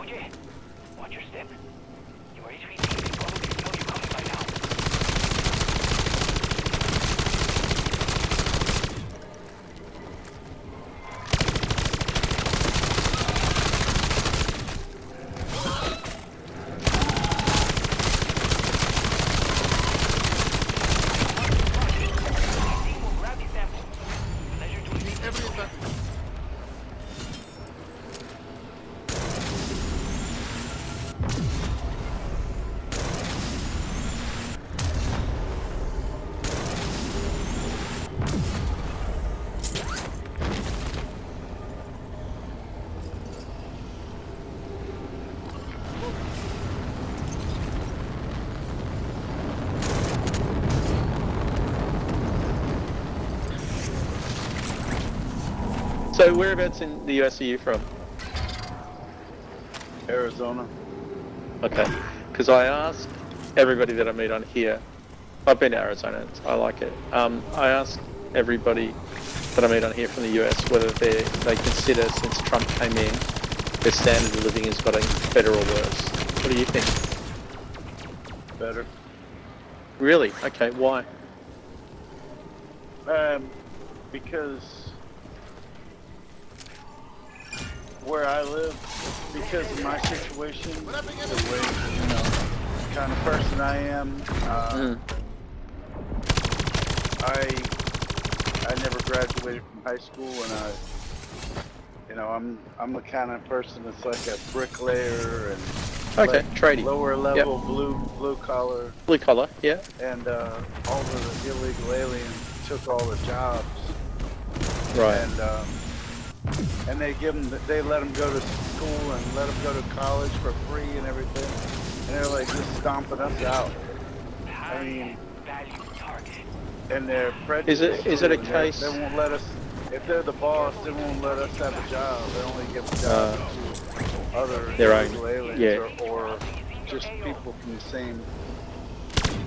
Oye, watch your step. Your HVT is probably smelled you coming by now. Team will grab these samples. Pleasure to meet Every event. So whereabouts in the US are you from? Arizona. Okay, because I asked everybody that I meet on here. I've been to Arizona. I like it. I asked everybody that I meet on here from the US whether they consider, since Trump came in, their standard of living has gotten better or worse. What do you think? Better. Really? Okay. Why? Because where I live, because of my situation, the way, kind of person I am, I never graduated from high school, and I'm the kind of person that's like a bricklayer and Okay, like tradie. lower level blue collar, Blue collar. Yeah. and all the illegal aliens took all the jobs. Right. And they let them go to school and let them go to college for free and everything, and they're like just stomping us out. I mean, and they're prejudiced. Is it a too. case? They won't let us. If they're the boss, they won't let us have a job. They only give a job to other their own, illegal aliens, yeah. or just people from the same,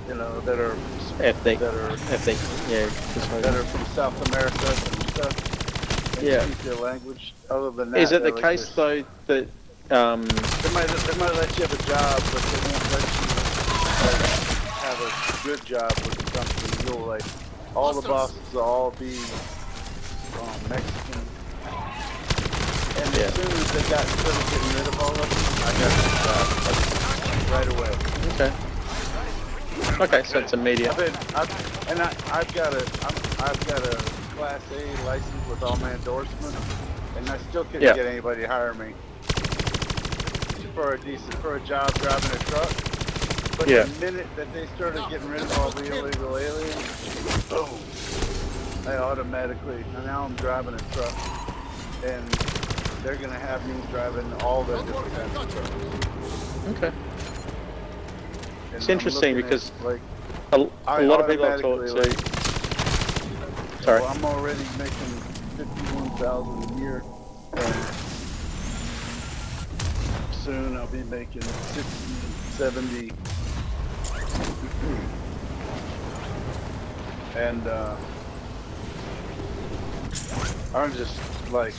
that are Ethnic. that are Yeah. that are from South America and stuff. They Yeah. speak their language. Other than that, Is it the they're like case this. though that They might let you have a job, but they won't let you have a good job with the company. You'll all the bosses will all be Mexican. And as soon as they started getting rid of all of them, I got the job right away. Okay. Okay, so it's immediate. I've got a Class A license with all my endorsements, and I still couldn't get anybody to hire me for a job driving a truck. But the minute that they started getting rid of all the illegal aliens, boom, and now I'm driving a truck, and they're gonna have me driving all the different kinds of trucks. Okay. And It's I'm interesting looking because at, a lot of people I've talked to. Sorry. Well, I'm already making $51,000 a year, and soon I'll be making 60, 70, and I'm just like,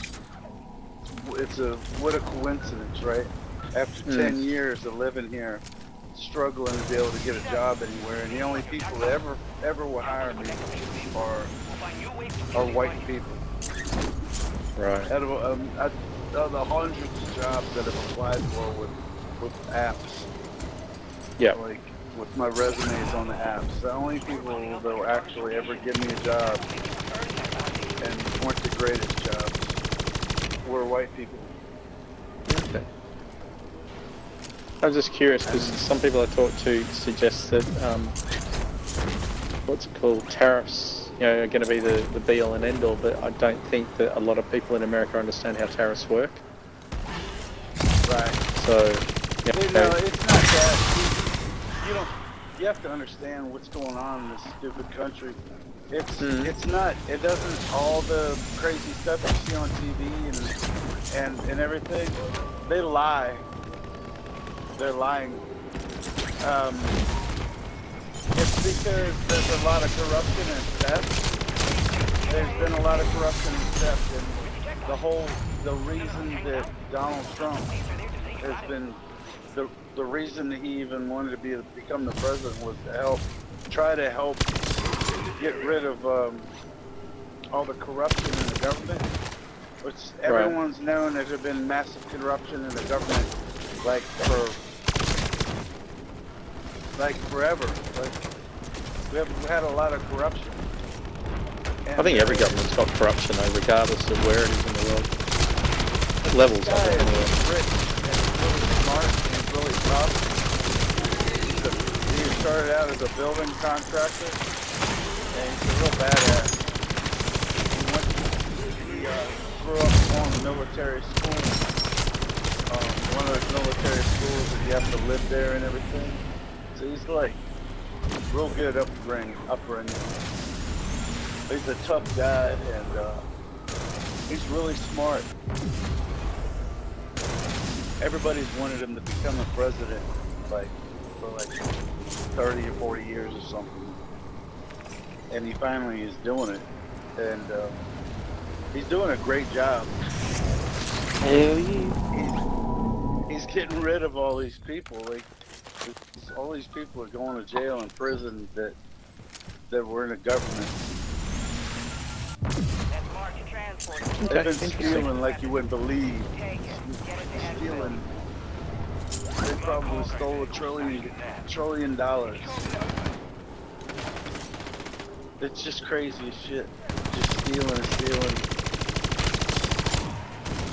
what a coincidence, right? After 10 years of living here, struggling to be able to get a job anywhere, and the only people that ever will hire me are white people. Right. Out of the hundreds of jobs that I've applied for with apps, like with my resumes on the apps, the only people that will actually ever give me a job and weren't the greatest jobs were white people. Okay. I'm just curious because some people I talk to suggest that what's it called, tariffs, are going to be the be all and end all, but I don't think that a lot of people in America understand how tariffs work. Right. So, no, it's not that. You have to understand what's going on in this stupid country. It's not. It doesn't. All the crazy stuff you see on TV and everything. They lie. They're lying. It's because there's a lot of corruption and theft. There's been a lot of corruption and theft, and the reason that Donald Trump has been the reason that he even wanted to become the president was to try to help get rid of all the corruption in the government, which everyone's known that there's been massive corruption in the government, like forever. Like we've had a lot of corruption. And, I think every government's got corruption, though, regardless of where it is in the world. It levels up guy in the is world. rich and really smart and really tough. He started out as a building contractor, and he's a real badass. He grew up going to military school, one of those military schools that you have to live there and everything. So he's like real good upbringing. He's a tough guy, and he's really smart. Everybody's wanted him to become a president, for 30 or 40 years or something, and he finally is doing it, and he's doing a great job. Hell yeah. He's getting rid of all these people. All these people are going to jail and prison that were in the government. They've been stealing like you wouldn't believe. Stealing. They probably stole $1 trillion. It's just crazy as shit. Just stealing and stealing.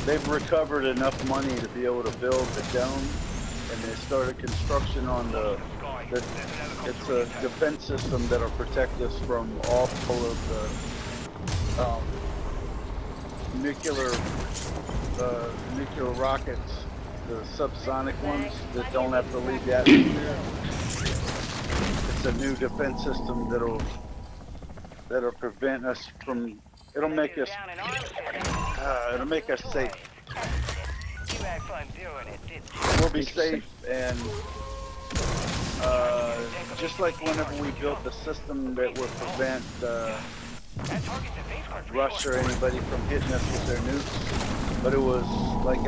They've recovered enough money to be able to build the dome, and they started construction on it's a defense system that'll protect us from all of the nuclear rockets, the subsonic ones that don't have to leave the atmosphere. It's a new defense system that'll prevent us from. It'll make us safe. We'll be safe, and just like whenever we built the system that would prevent Russia or anybody from hitting us with their nukes, but it was like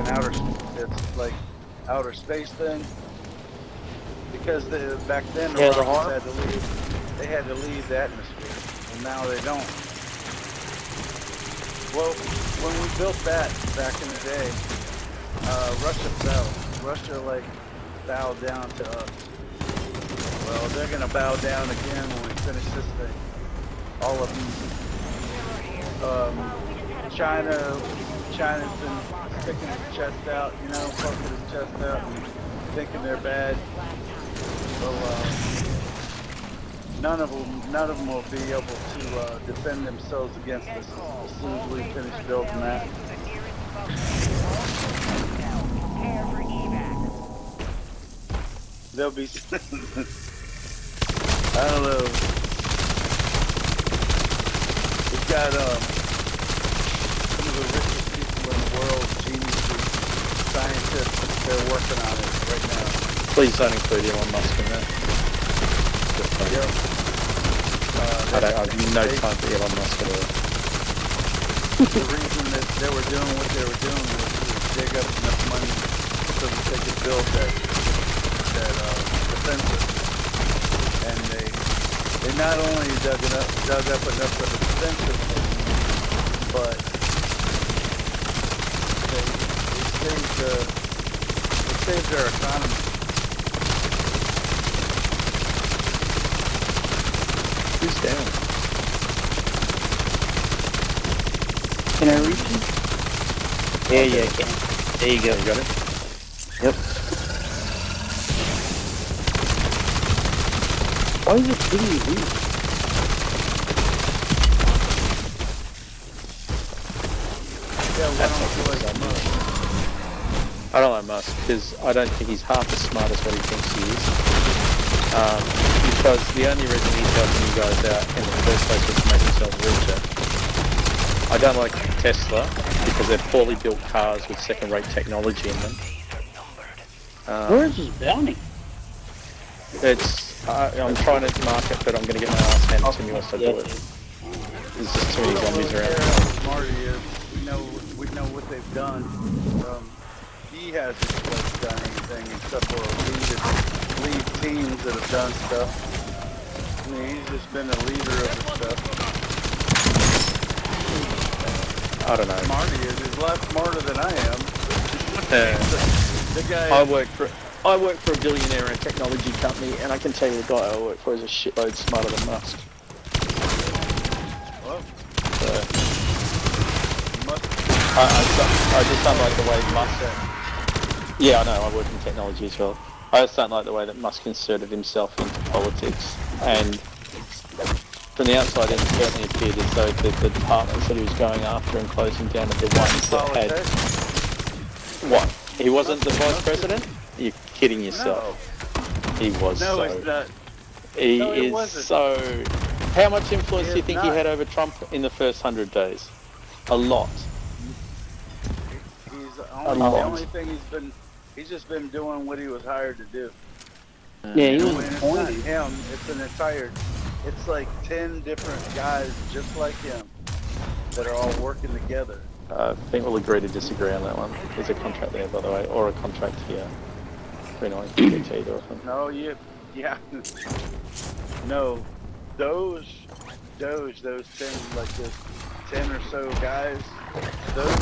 outer space thing, because back then the rockets had to leave the atmosphere, and now they don't. Well, when we built that back in the day, Russia fell. Russia bowed down to us. Well, they're gonna bow down again when we finish this thing. All of them. China's been sticking his chest out, poking his chest out and thinking they're bad. Well, none of them will be able to defend themselves against us as soon as we finish building that. They'll be, I don't know. We've got some of the richest people in the world, geniuses, scientists, they're working on it right now. Please don't include Elon Musk in that. Yep. I have no time for Elon Musk at all. The reason that they were doing what they were doing was to dig up enough money so that they could build that defense system. And they not only dug up enough of the defense system, but they saved their economy. Who's down? Can I reach you? Yeah, yeah, I can. There you go. You got it? Yep. Why is it giving you weird? Yeah, why don't you like Musk? I don't like Musk because I don't think he's half as smart as what he thinks he is. Because the only reason he's helping you guys out in the first place was to make himself richer. I don't like Tesla because they're poorly built cars with second-rate technology in them. Where is this bounty? I'm trying to mark it, but I'm going to get my ass handed to me once I do it. There's just too many zombies around. How smart he is. We know what they've done. he hasn't like done anything except for lead teams that have done stuff. I mean, he's just been a leader of the stuff. I don't know. Marty is. He's a lot smarter than I am. The guy. I work for a billionaire in a technology company, and I can tell you the guy I work for is a shitload smarter than Musk. Well, So, must. I just don't like the way Musk. Yeah, I know. I work in technology as well. I just don't like the way that Musk inserted himself into politics, and from the outside it certainly appeared as though the departments that he was going after and closing down are the ones that had... What? He wasn't the vice president? You're kidding yourself. No. He was No, so... he's not. He No, it is wasn't. so... How much influence He do you is think he not. had over Trump in the first 100 days? A lot. He's the A only, lot. the only thing he's just been doing what he was hired to do. Yeah, he I was mean, it's not appointed. him. It's like 10 different guys just like him that are all working together. I think we'll agree to disagree on that one. There's a contract there, by the way, or a contract here. Very nice to get either of them. No, yeah. No, those 10, like those 10 or so guys, those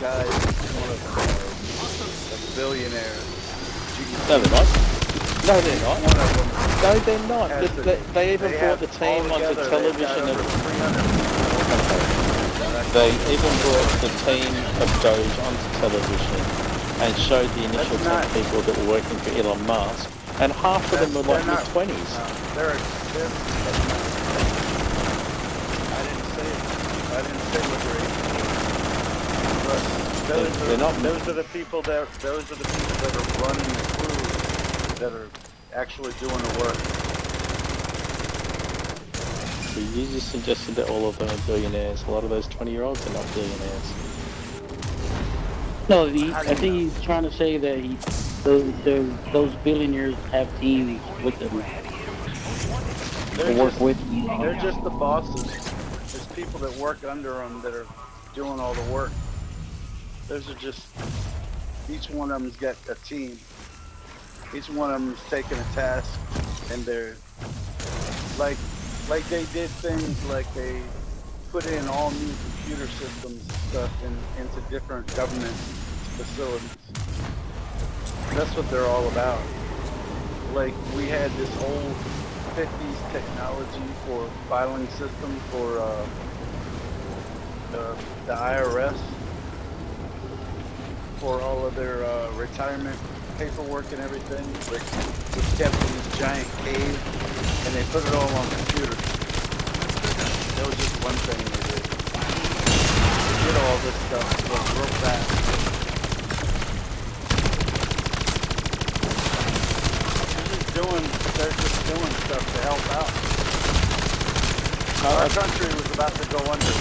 guys, one of them are billionaires. No, they're not. No, they're not. One of them No, they're not. has They even they brought have the team all onto together, they've got television. over 300. They even brought the team of Doge onto television and showed the initial That's 10 people that were working for Elon Musk, and half of them were like They're not- mid-20s. They're I didn't say what their age is. But They're not- those are the people that are running the crew that are actually doing the work. So you just suggested that all of them are billionaires. A lot of those 20-year-olds are not billionaires. No, I think he's trying to say that those billionaires have teams with them to work with. They're just the bosses. There's people that work under them that are doing all the work. Those are just, each one of them's got a team. Each one of them's taking a task, and they're like they did things like they put in all new computer systems and stuff into different government facilities. That's what they're all about. Like, we had this old 50s technology for filing system for the IRS for all of their retirement paperwork and everything, but was kept in this giant cave, and they put it all on computers. That was just one thing they did. They did all this stuff real fast. They're just doing stuff to help out. Our country was about to go under.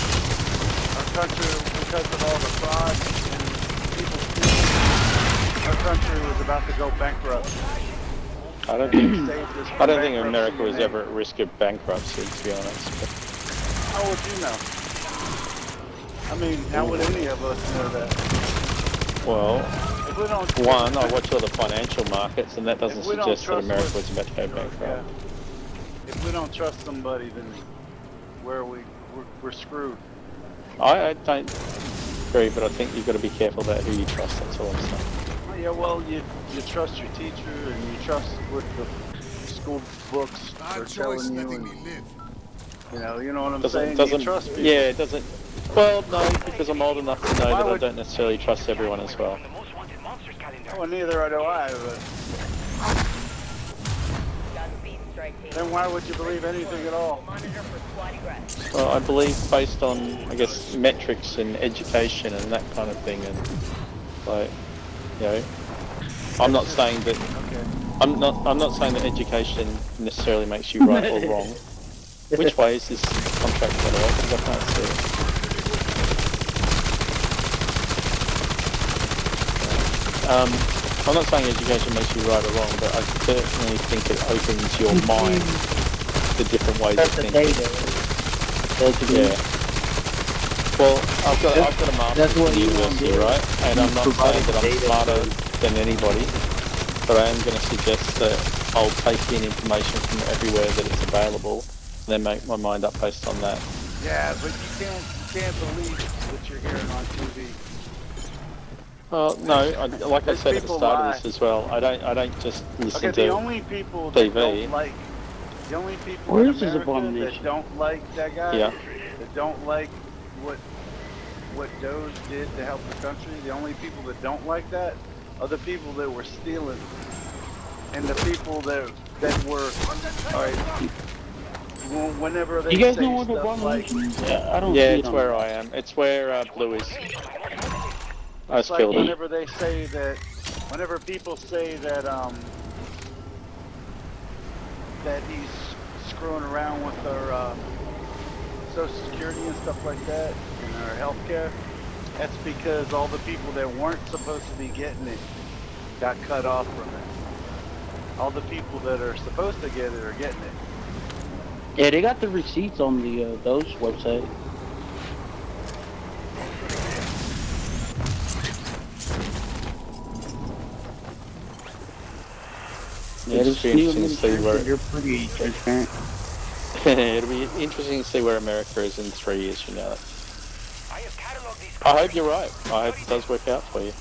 Our country, because of all the fraud and people stealing, our country was about to go bankrupt. I don't think America was ever at risk of bankruptcy, to be honest. But How would you know? I mean, how would any of us know that? well, If we don't, one, I watch all the financial markets, and that doesn't If we don't suggest that trust America what- was about to go bankrupt. yeah. If we don't trust somebody, then we're screwed. I don't agree, but I think you've got to be careful about who you trust. That's all I'm saying. Oh, yeah, well, you trust your teacher, and you trust what the school books are telling you, and, you know what I'm saying? You trust people. Yeah, it doesn't. Well, no, because I'm old enough to know Why that I would- don't necessarily trust everyone as well. The most wanted monsters calendar. Well, neither do I, but then why would you believe anything at all? Well, I believe based on, I guess, metrics and education and that kind of thing, and like, I'm not saying that. Okay. I'm not saying that education necessarily makes you right or wrong. Which way is this contract by the way? Because I can't see it. I'm not saying education makes you right or wrong, but I certainly think it opens your mind to different ways of That's the thinking. data. Those are Yeah. Well, I've got a That's master's what from the you university, want, right? And I'm not saying that I'm data. smarter than anybody, but I am going to suggest that I'll take in information from everywhere that it's available, and then make my mind up based on that. Yeah, but you can't believe what you're hearing on TV. No, like I There's said at the people start lie. of this as well, I don't just listen Okay, the to only people that TV. don't like, the only people Where in is this America that abomination? don't like that guy, Yeah. that don't like what Doge did to help the country, the only people that don't like that are the people that were stealing, and the people that were, all right, whenever they You guys say know what stuff like, abomination is? I don't Yeah, see it it's on where the- I am. It's where Blue is. I it's like spilled it. whenever they say that, whenever people say that that he's screwing around with our Social Security and stuff like that, and our health care, that's because all the people that weren't supposed to be getting it got cut off from it. All the people that are supposed to get it are getting it. Yeah, they got the receipts on the Doge website. Yeah, It's this new interesting to see where administration, they're pretty transparent. it'll be interesting to see where America is in 3 years from now. I have cataloged these I hope you're right. I hope it does work out for you.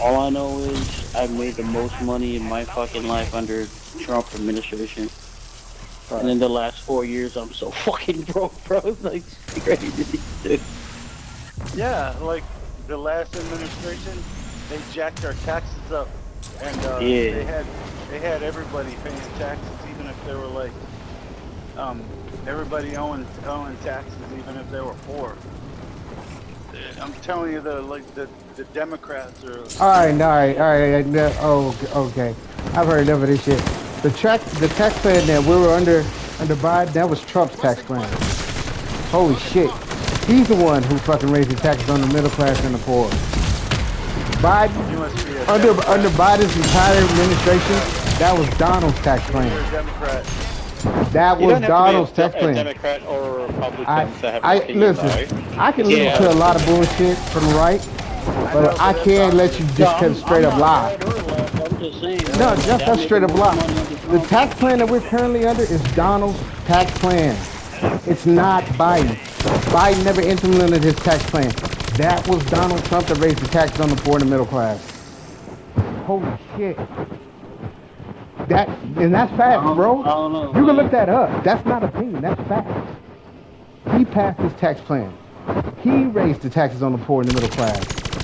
All I know is I've made the most money in my fucking life under Trump administration. Right. And in the last 4 years, I'm so fucking broke, bro. It's like crazy, dude. Yeah, like the last administration, they jacked our taxes up, and Yeah. they had everybody paying taxes, even if they were like, everybody owing taxes, even if they were poor. I'm telling you, the Democrats are. All right. Oh, okay. I've heard enough of this shit. The tax plan that we were under Biden, that was Trump's tax plan. Holy shit. He's the one who fucking raised the taxes on the middle class and the poor. Biden, You must be a under Democrat. Biden's entire administration, that was Donald's tax You're plan. a Democrat. That You was don't have Donald's to tax be a plan. Democrat or a Republican to have an I opinion, listen. though. I can listen to a lot of bullshit from the right, but I can't let you just cut a straight up lie. I'm just saying. No, that's straight up lie. The tax plan that we're currently under is Donald's tax plan. It's not Biden. Biden never implemented his tax plan. That was Donald Trump that raised the taxes on the poor and the middle class. Holy shit. And that's facts, bro. I don't know, You can man. look that up. That's not opinion. That's facts. He passed his tax plan. He raised the taxes on the poor and the middle class.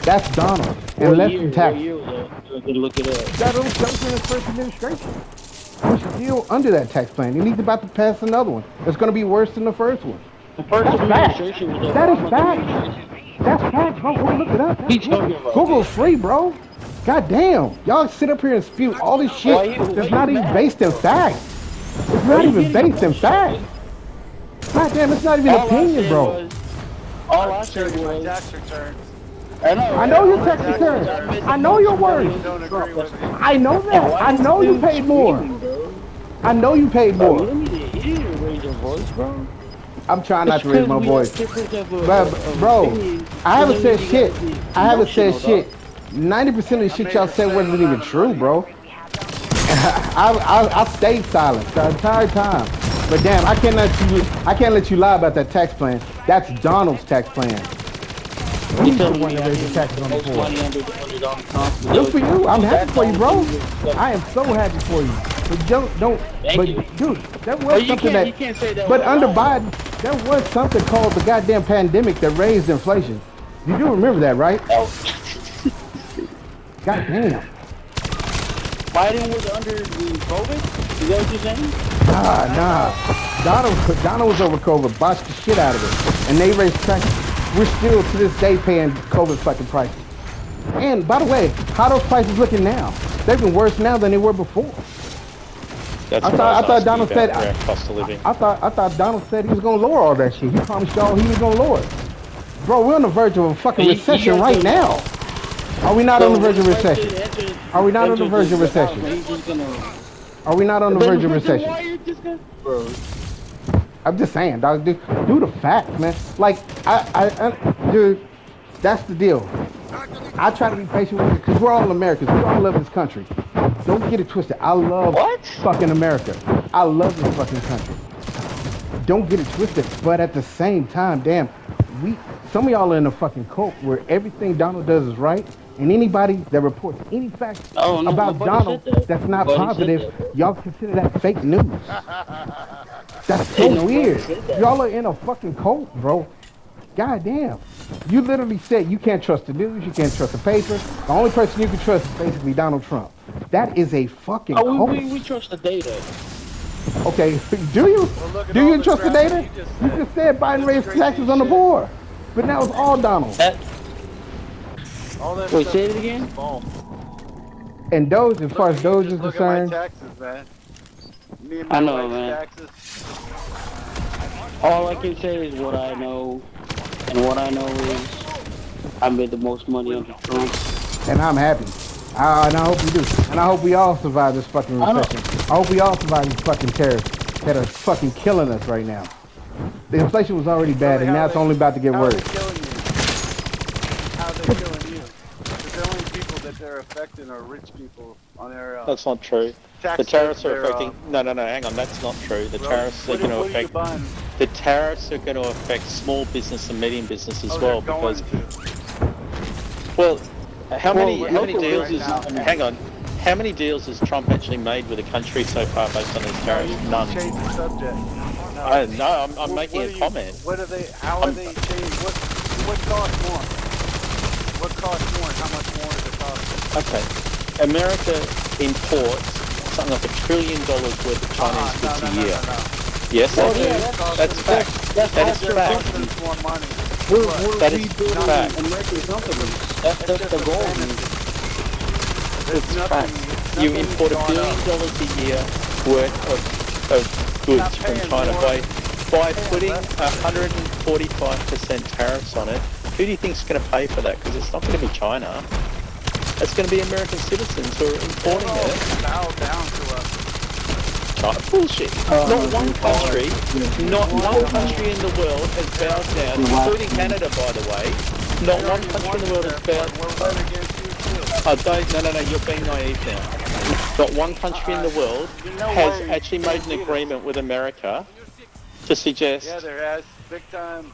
That's Donald. And What less year? than What tax. year was that? So I can look it up. That was in his first administration. We're still under that tax plan. And he's about to pass another one. It's going to be worse than the first one. The first That's administration was That is Obama's facts. administration. That's facts, bro. Go look it up. He talking about? Google's free, bro. God damn. Y'all sit up here and spew all this shit Why you- that's why not you even mad? based in facts. It's not you even getting based in emotional, facts. God damn, it's not even All I opinion, said bro. was- All I Show said you my was, tax return. I know. I know your Yeah, tax tax return. return. I know your words. Don't agree with me. I know that. I know you paid more. I know you paid Bro, more. you didn't raise your voice, bro. I'm trying not to raise my voice. But, Bro, I haven't said shit. I haven't said shit. 90% of the shit y'all said wasn't even true, bro. I stayed silent the entire time. But damn, I can't let you lie about that tax plan. That's Donald's tax plan. He's the one that raised the taxes on the poor. Good for you. I'm happy for you, bro. I am so happy for you. But don't. But dude, that was something that. You can't say that. But under Biden, there was something called the goddamn pandemic that raised inflation. You do remember that, right? God damn. Biden was under the COVID? Is that what you're saying? Nah. Donald was over COVID, botched the shit out of it. And they raised taxes. We're still to this day paying COVID fucking prices. And by the way, how are those prices looking now? They've been worse now than they were before. That's I what thought I was Donald asking said about our cost of living. I thought Donald said he was gonna lower all that shit. He promised y'all he was gonna lower it. Bro, we're on the verge of a fucking recession right now. Are we not on the verge of recession? Are we not on the verge of recession? Are we not on the verge of recession? Bro, I'm just saying, dog. Do the facts, man. Like dude, that's the deal. I try to be patient with it because we're all Americans. We all love this country. Don't get it twisted. I love What? fucking America. I love this fucking country. Don't get it twisted. But at the same time, damn, some of y'all are in a fucking cult where everything Donald does is right, and anybody that reports any facts Oh no, about nobody Donald said that. that's not Nobody said positive, that, bro. y'all consider that fake news. That's so Ain't nobody weird. said that. Y'all are in a fucking cult, bro. God damn. You literally said you can't trust the news, you can't trust the paper. The only person you can trust is basically Donald Trump. That is a fucking Oh, cult. we trust the data. Okay, do you? Well, look at Do all you the trust the crap data? that you just You said. just said Biden This raised crazy taxes on the shit. poor. But now it's all Donald. All that Wait, stuff say it is again? false. And Doge, as far as Doge is Look at my concerned, taxes, man. Me and I my know, wife's man. taxes. All I can say is what I know, and what I know is I made the most money under Trump. and I'm happy. And I hope we do. And I hope we all survive this fucking I know. recession. I hope we all survive these fucking tariffs that are fucking killing us right now. The inflation was already bad, Really, and now it's only about to get How are worse. they killing you? How are they killing you? Because the only people that they're affecting are rich people on their That's not true. tax The tariffs are their, affecting. No, hang on. That's not true. The tariffs are what going to are you affect. buying? The tariffs are going to affect small business and medium business as Oh, well they're going because, to. well, how many local deals right is? now. Hang on. How many deals has Trump actually made with the country so far based on these tariffs? None. Change the subject. No. I'm making What a are comment. What are they? How are they changing? What costs more? What costs more? And how much more is it costing? Okay. America imports something like $1 trillion worth of Chinese goods a year. No. Yes, Oh, they yeah, do. That's fact. That's That is their fact. company. Costing more money. We're That is rebuilding fact. American companies. It's That's just the a goal. fantasy. It's There's fact. nothing. You nothing's import $1 gone billion up. a year worth of goods Not from paying China more. by Paying putting less. 145% tariffs on it. Who do you think's going to pay for that? Because it's not going to be China. It's going to be American citizens who are importing it. Bow down to us. China bullshit. Not one country in the world has bowed down, including Canada, by the way. Not one country in the world has bowed. We're right against you too. No, you're being naive now. Not one country in the world has actually made an agreement with America to suggest... Yeah, there has. Big time.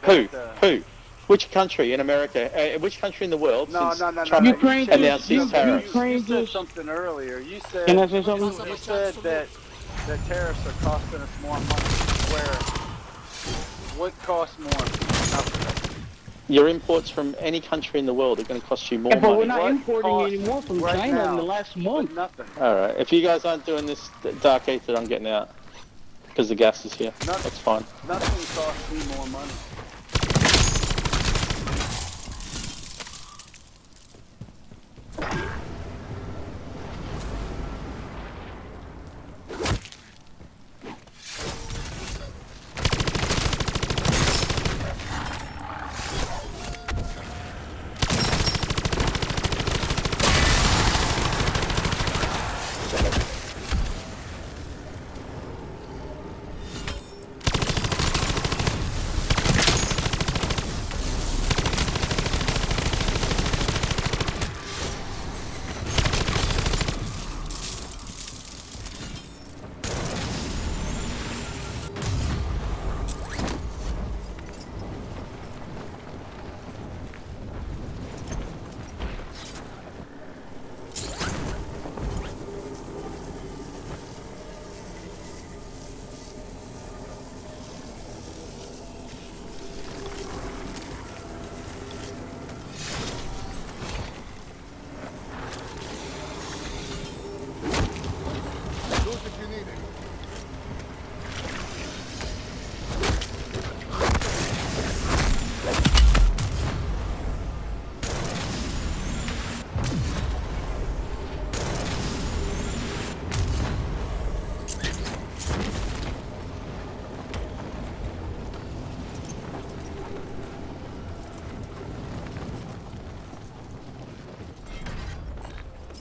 Who? Which country in America? Which country in the world No. Trump Ukraine announced his just- tariffs? Ukraine You said just- something earlier. You said. Can I say something? You said that tariffs are costing us more money. Where? What costs more? Nothing. Your imports from any country in the world are going to cost you more Yeah, but we're money. not What importing costs anymore from right China now? in the last month. Nothing. All right. If you guys aren't doing this dark ether, I'm getting out because the gas is here. Nothing. That's fine. Nothing costs me more money.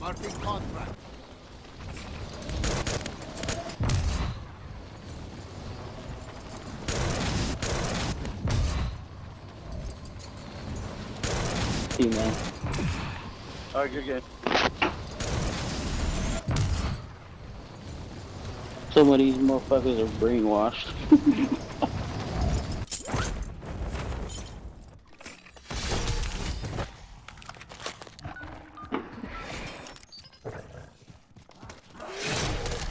Marking contract. with you, man. Alright, good game. Some of these motherfuckers are brainwashed.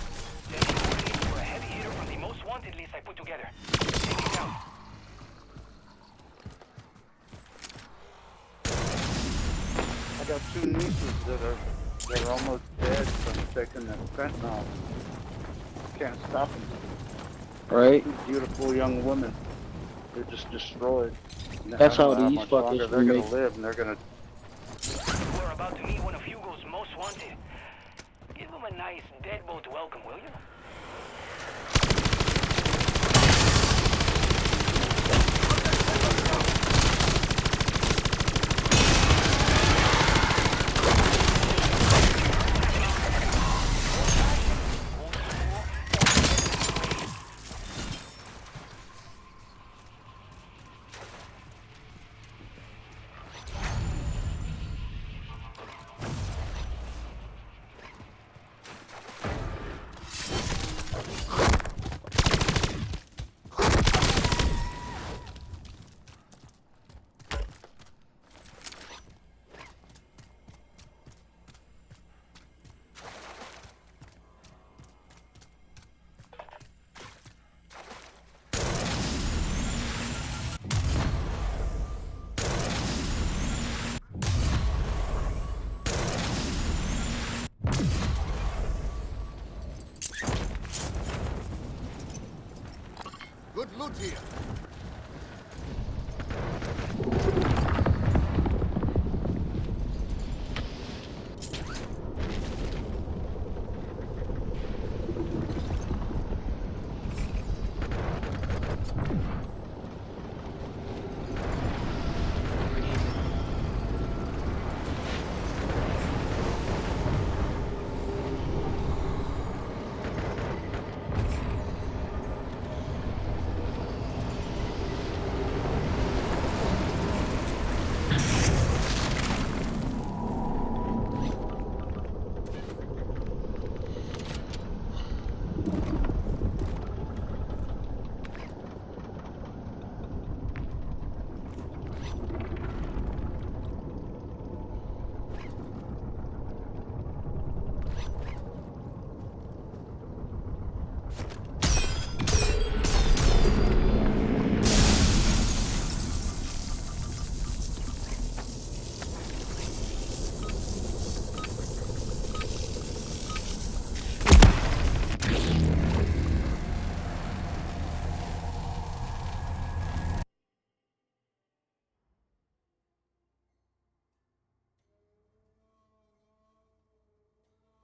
For a heavy hitter from the most wanted list I put together. Take it down. I got two nieces that are almost dead from taking the fentanyl. Can't stop them. Right? Two beautiful young women. They're just destroyed. That's I don't how know these much fuckers longer they're gonna make- live, and they're gonna. We're about to meet one of Hugo's most wanted. Give him a nice deadbolt welcome, will you? Good loot here.